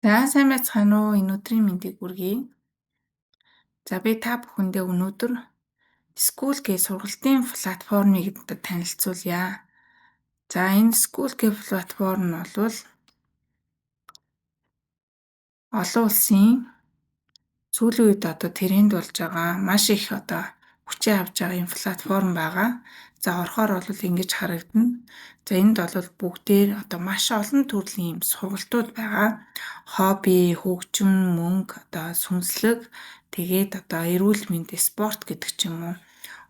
За сайн байцгаана уу? Энэ өдрийн мэндийг хүргэе. За би та бүхэндээ өнөөдөр School гэх сургалтын платформыг танилцуулъя. За энэ School гэх платформ нь бол олон улсын сүүлийн үед тренд болж байгаа маш их хүчээ авч байгаа юм платформ байгаа. За орохоор бол ингэж харагдана. За энд бол бүгдээр маш олон төрлийн юм сургалтууд байгаа. Хобби, хөгжим, мөнгө, сүнслэг, тэгээд эрүүл мэнд, спорт гэдэг ч юм уу.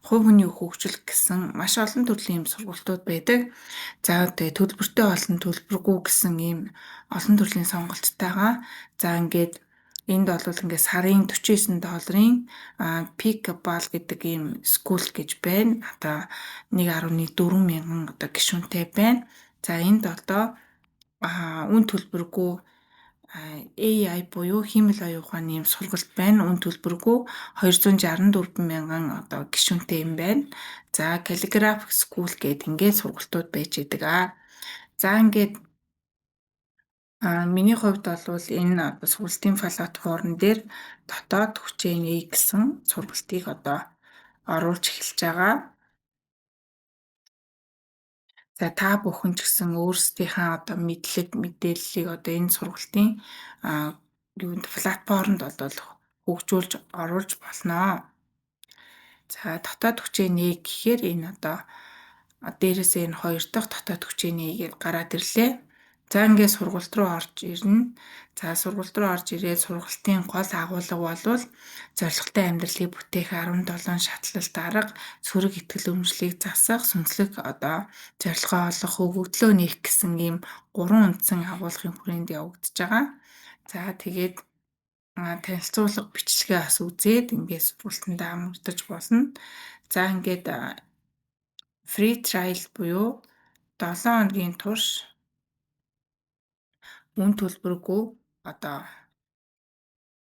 Хувь хүний хөгжил гэсэн маш олон төрлийн юм сургалтууд байдаг. За тэгээд төлбөртэй болон төлбөргүй гэсэн ийм олон төрлийн сонголттойгаа. За ингээд энд бол ингээд сарын $49 Peakball гэдэг ийм School гэж байна. 1.4 мянган гишүүнтэй байна. За энд үн төлбөргүй AI буюу хиймэл оюун ухааны ийм сургалт байна. Үн төлбөргүй 264 мянган гишүүнтэй юм байна. За Calligraph School гэдэг ингээд сургалтууд байж байгаа. За ингээд миний хувьд бол энэ сургалтын платформ дээр дотоод хүчээ нээх гэсэн сургалтыг оруулж эхэлж байгаа. За та бүхэн ч гэсэн өөрсдийнхээ мэдлэг, мэдээллийг энэ сургалтын платформд хөгжүүлж оруулж болно. За дотоод хүчээ нээх гэхээр энэ дээрээсээ энэ хоёр дахь дотоод хүчээ нээгээд гараад ирлээ. За ингээд сургалт руу орж ирнэ. За сургалт руу орж ирээд сургалтын гол агуулга бол зорилготой амьдралыг бүтээх 17 шатлалт арга, сөрөг итгэл үнэмшлийг засах, сүнслэг зорилгоо олох, өгөгдлөө нээх гэсэн ийм 3 үндсэн агуулгын хүрээнд явагдаж байгаа. За тэгээд танилцуулга бичлэгээ бас үзээд ингээд сургалтандаа хамрагдаж болно. За ингээд free trial буюу 7 хоногийн турш үн төлбөргүй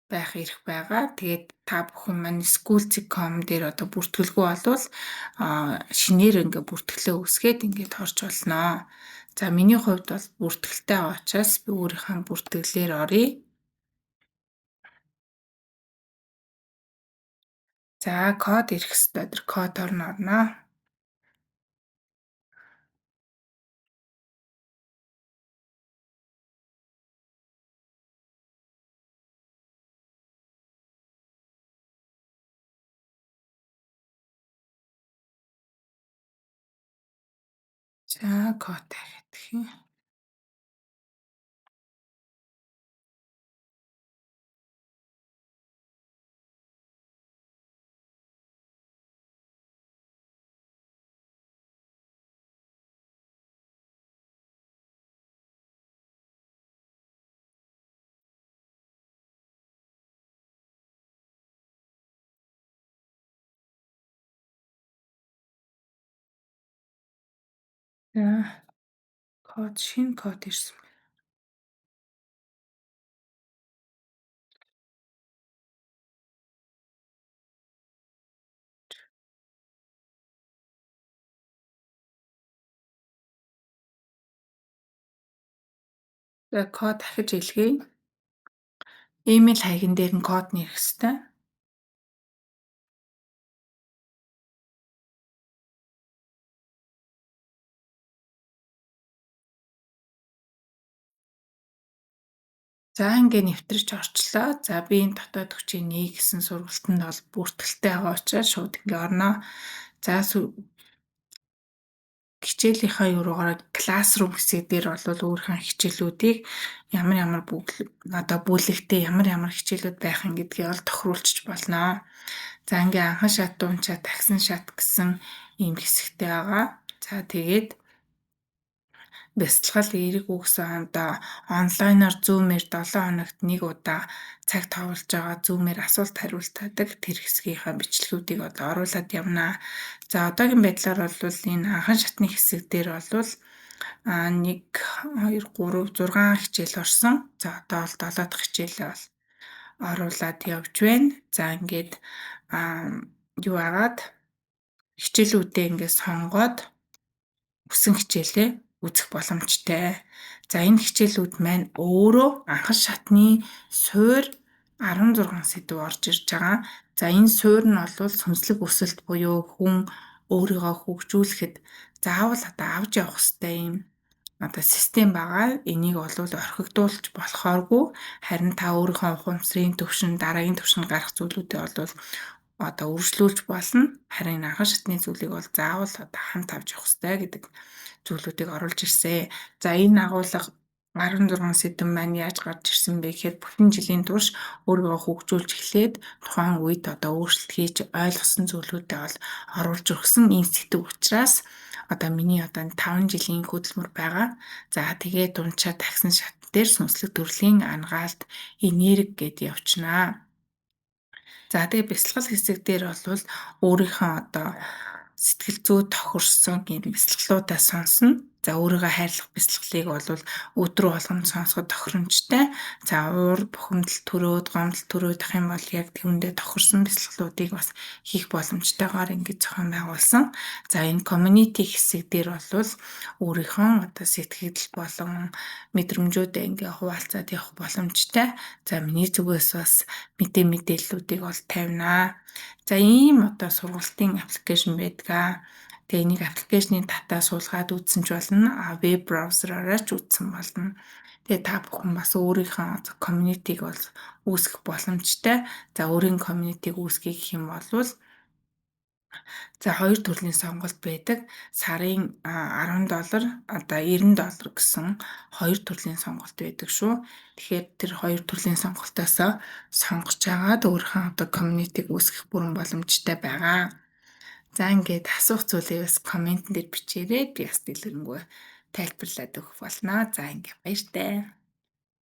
байх эрх байгаа. Тэгээд та бүхэн манай School.com дээр бүртгэлгүй болвол шинээр ингээ бүртгэлээ үүсгээд ингээд орж болно. За миний хувьд бол бүртгэлтэй байгаа учраас би өөрийнхөө бүртгэлээр оръё. За код ирэх ёстой. Тэр кодоор нь орно. За код тавиад гэх юм. За шинэ код ирсэн. За код дахиж илгээе. Имэйл хаягн дээр нь код нэрх ёстой. За ингээ нэвтрэж орчлоо. За би энэ дотоод хүчээ нээх гэсэн сургалтанд бол бүртгэлтэй байгаа учраас шууд ингээ орно. За хичээлийнхаа юугаар Classroom хэсэг дээр бол өөрийнхөө хичээлүүдийг ямар бүлэгтэй ямар хичээлүүд байх юм гэдгийг ол тохируулчих болно. За ингээ анхан шат, дунд шат, тагсан шат гэсэн ийм хэсэгтэй байгаа. За тэгээд бясалгал эерэг үгсэн онлайнаар Zoom-ээр 7 хоногт нэг удаа цаг товолж байгаа Zoom-ээр асуулт хариулт тадаг тэр хэсгийнхаа бичлэгүүдийг оруулаад явна. За одоогийн байдлаар бол энэ анхан шатны хэсэг дээр бол 1 2 3 6 хичээл орсон. За одоо бол 7 дахь хичээлээ бол оруулаад явж байна. За ингээд юу агаад хичээлүүдээ ингээд сонгоод хүсэн хичээлээ үзэх боломжтой. За энэ хичээлүүд маань өөрөө анхас шатны суурь 16 сэдв орж ирж байгаа. За энэ суурь нь бол сүнслэг өсөлт буюу хүн өөрийгөө хөгжүүлэхэд заавал авч явах ёстой юм систем байгаа. Энийг орхигдуулж болохооргүй. Харин та өөрийнхөө ухамсарын түвшин, дараагийн түвшинд гарах зүйлүүдээ үргэлжлүүлж болно. Харин анхан шатны зүйлийг бол заавал хамт авч явах ёстой гэдэг зүйлүүдийг оруулж ирсэн. За энэ агуулга 16 сэдв маань яаж гарч ирсэн бэ гэхээр бүтэн жилийн турш өөрийгөө хөгжүүлж эхлээд тухайн үед өөрчлөлт хийж ойлгосон зүйлүүдээ бол оруулж өгсөн энэ сэдв учраас миний 5 жилийн хөдөлмөр байгаа. За тэгээд унчаа тагсан шат дээр сүнслэг төрлийн ангаалт энерги гэд явчнаа. За тэгээ бясалгал хэсэг дээр бол өөрийнхөө сэтгэл зүй тохирсон ийм бясалгалуудаа сонсно. За өөрийгөө хайрлах бясалгалыг бол өдрө болгон сонсоход тохиромжтой. За уур бухимдал төрөөд, гомдол төрөөд ах юм бол яг түүндээ тохирсон бясалгалуудыг бас хийх боломжтойгоор ингэж зохион байгуулсан. За энэ community хэсэг дээр бол өөрийнхөө сэтгэл болон мэдрэмжүүдээ ингээ хуваалцаад явах боломжтой. За миний зүгээс бас мэдээллүүдийг бол тавина. За ийм сургалтын аппликейшн байдаг. Тэгээ энийг аппликейшний татаа суулгаад үзсэн ч болно. Веб браузераараа ч үзсэн болно. Тэгээ та бүхэн бас өөрийнхөө community-г бол үүсгэх боломжтой. За өөрийн community-г үүсгэх гэх юм бол хоёр төрлийн сонголт байдаг. Сарын $10 $90 гэсэн хоёр төрлийн сонголт байдаг шүү. Тэгэхээр тэр хоёр төрлийн сонголтоос сонгож агаад өөрийнхөө community-г үүсгэх бүрэн боломжтой байгаа. За ингээд асуух зүйлээ бас коммент дээр бичээрэй. Би бас дэлгэрэнгүй тайлбарлаад өгөх болно. За ингээд баяртай.